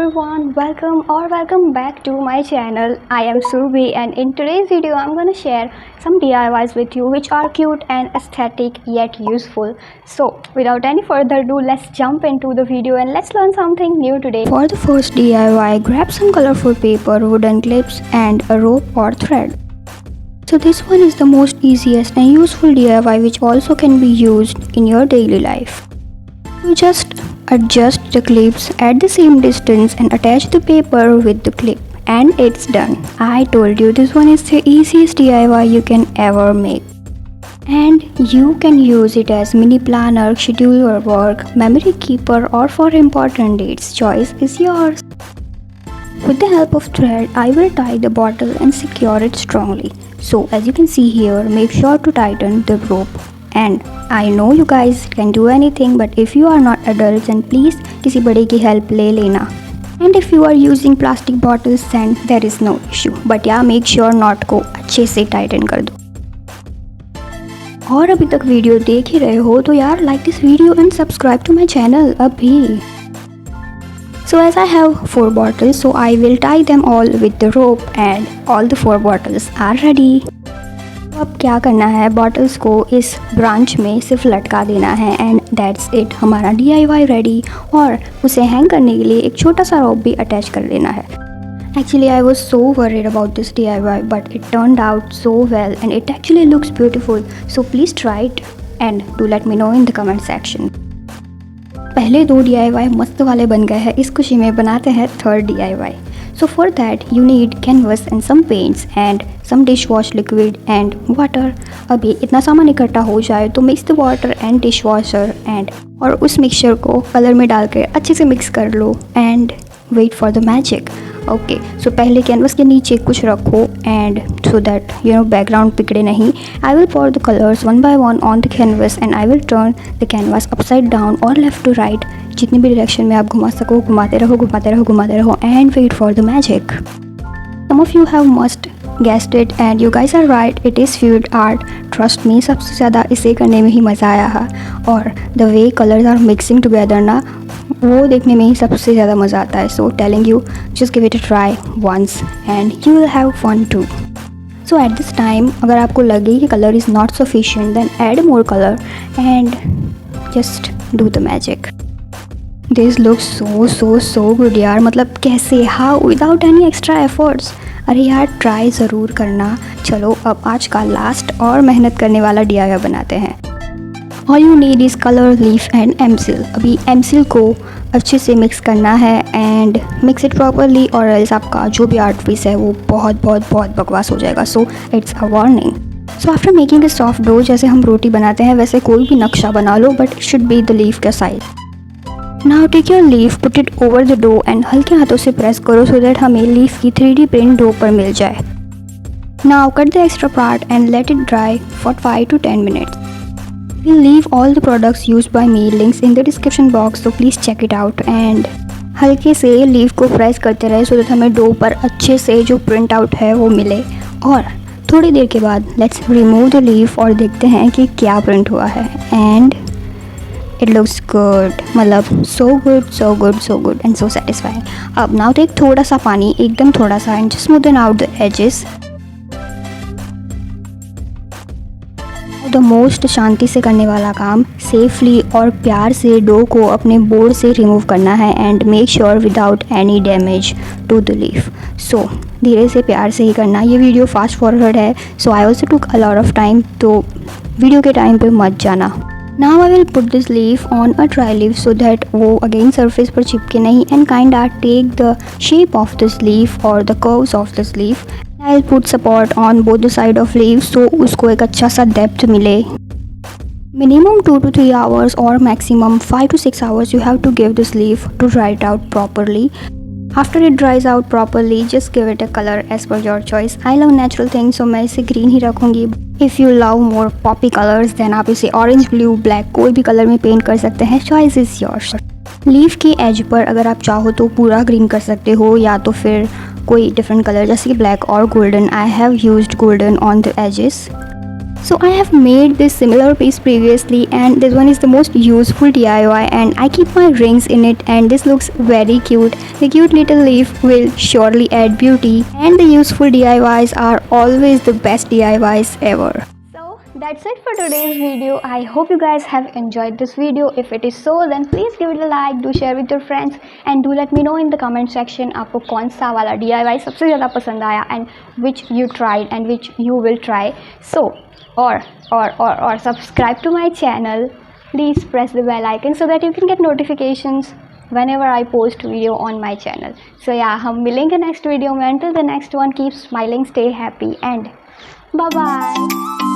everyone, welcome back to my channel. I am Surbhi and in today's video I'm gonna share some DIYs with you which are cute and aesthetic yet useful. So without any further ado, let's jump into the video and let's learn something new today. For the first DIY, grab some colorful paper, wooden clips and a rope or thread. So this one is the most easiest and useful DIY which also can be used in your daily life. You just adjust the clips at the same distance and attach the paper with the clip and it's done. I told you this one is the easiest DIY you can ever make. And you can use it as mini planner, schedule your work, memory keeper or for important dates. Choice is yours. With the help of thread, I will tie the bottle and secure it strongly. So as you can see here, make sure to tighten the rope. And I know you guys can do anything, but if you are not adults then please किसी बड़े की help ले लेना. And if you are using plastic bottles then there is no issue. But yeah, make sure knot को अच्छे से tighten कर दो. और अभी तक वीडियो देख ही रहे हो तो यार like this video and subscribe to my channel अभी. So as I have 4 bottles, so I will tie them all with the rope and all the 4 bottles are ready. अब क्या करना है, बॉटल्स को इस ब्रांच में सिर्फ लटका देना है एंड दैट्स इट, हमारा DIY रेडी. और उसे हैंग करने के लिए एक छोटा सा रोप भी अटैच कर देना है. Actually I was so worried about this DIY but it turned out so well and it actually looks beautiful. So please try it and do let me know in the comment section. पहले 2 DIY मस्त वाले बन गए हैं, इस खुशी में बनाते हैं 3rd DIY. So for that you need canvas and some paints and some dishwash liquid and water. अब ये इतना सामान इकट्ठा हो जाए तो mix the water and dishwasher and और उस मिक्सचर को कलर में डाल कर अच्छे से मिक्स कर लो and wait for the magic. Okay so पहले कैनवस के नीचे कुछ रखो एंड सो दैट बैकग्राउंड पिकड़े नहीं. I will pour the colors one by one on the canvas and I will turn the canvas upside down or left to right. जितनी भी direction में आप घुमा सको घुमाते रहो and wait for the magic. Some of you have must guessed it and you guys are right, it is field art. Trust me, सबसे ज़्यादा इसे करने में ही मज़ा आया है और the way colors are mixing together ना, वो देखने में ही सबसे ज़्यादा मज़ा आता है. So telling you, just give it a try once and you will have fun too. So at this time, अगर आपको लगे कि color is not sufficient, then add more color and just do the magic. This looks so good यार, मतलब कैसे, how, without any extra efforts. अरे यार try ज़रूर करना. चलो अब आज का लास्ट और मेहनत करने वाला DIY बनाते हैं. All you need is color, leaf and M-Seal. अभी एमसिल को अच्छे से मिक्स करना है एंड मिक्स इट प्रॉपरली और एल्स आपका जो भी आर्ट पीस है वो बहुत बकवास हो जाएगा. So it's a warning. So after making the soft dough, जैसे हम रोटी बनाते हैं वैसे कोई भी नक्शा बना लो but it should be the leaf का size. Now take your leaf, put it over the dough and हल्के हाथों से प्रेस करो सो दैट हमें लीफ की 3D प्रिंट डो पर मिल जाए. Now cut the extra part and let it dry for 5 to 10 minutes. We'll leave all the products used by me links in the description box, so please check it out. and हल्के से leaf को press करते रहे so that हमें dough पर अच्छे से जो प्रिंट आउट है वो मिले. और थोड़ी देर के बाद लेट्स रिमूव द लीफ और देखते हैं कि क्या प्रिंट हुआ है. एंड इट लुक्स गुड, मतलब so good and so satisfying. अब नाउ टेक थोड़ा सा पानी, एकदम थोड़ा सा, and just smoothen out the edges. The most शांति से करने वाला काम, सेफली और प्यार से डो को अपने बोर्ड से रिमूव करना है and make sure without any damage to the leaf. So धीरे से प्यार से ही करना. ये वीडियो फास्ट फॉरवर्ड है so I also took a lot of time, तो वीडियो के टाइम पे मत जाना. Now I will put this leaf on a dry leaf so that वो अगेन सरफेस पर चिपके नहीं and kinda take the shape of this leaf और the curves of this leaf. I'll put support on both the side of leaves so उसको एक अच्छा सा depth मिले. Minimum 2 to 3 hours or maximum 5 to 6 hours you have to give this leaf to dry it out properly. After it dries out properly, just give it a color as per your choice. I love natural things so मैं इसे green ही रखूँगी. If you love more poppy colors then आप इसे orange, blue, black कोई भी colour में paint कर सकते हैं. Choice is yours. लीफ की एज पर अगर आप चाहो तो पूरा ग्रीन कर सकते हो या तो फिर कोई डिफरेंट कलर जैसे कि ब्लैक और golden. I have used golden on the edges. So I have made this similar piece previously, and this one is the most useful DIY, and I keep my rings in it, and this looks very cute. The cute little leaf will surely add beauty, and the useful DIYs are always the best DIYs ever. So that's it for today's video. I hope you guys have enjoyed this video. If it is so, then please give it a like, do share with your friends, and do let me know in the comment section आपको कौन सा वाला DIY सबसे ज़्यादा पसंद आया and which you tried and which you will try. So or subscribe to my channel. Please press the bell icon so that you can get notifications whenever I post video on my channel. So yeah, हम मिलेंगे next video में. Until the next one, keep smiling, stay happy, and bye bye.